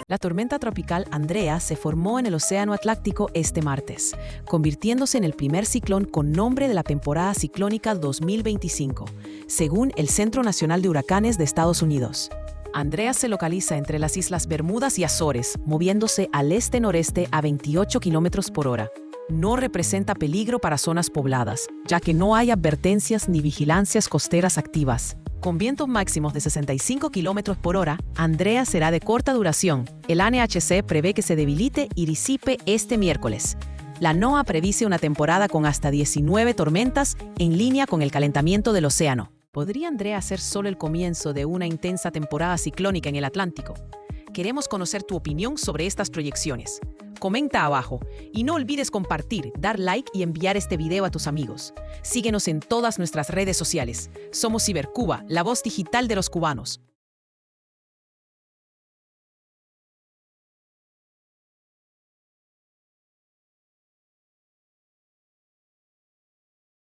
La tormenta tropical Andrea se formó en el Océano Atlántico este martes, convirtiéndose en el primer ciclón con nombre de la temporada ciclónica 2025, según el Centro Nacional de Huracanes de Estados Unidos. Andrea se localiza entre las Islas Bermudas y Azores, moviéndose al este-noreste a 28 km por hora. No representa peligro para zonas pobladas, ya que no hay advertencias ni vigilancias costeras activas. Con vientos máximos de 65 km por hora, Andrea será de corta duración. El NHC prevé que se debilite y disipe este miércoles. La NOAA predice una temporada con hasta 19 tormentas en línea con el calentamiento del océano. ¿Podría Andrea ser solo el comienzo de una intensa temporada ciclónica en el Atlántico? Queremos conocer tu opinión sobre estas proyecciones. Comenta abajo y no olvides compartir, dar like y enviar este video a tus amigos. Síguenos en todas nuestras redes sociales. Somos Cibercuba, la voz digital de los cubanos.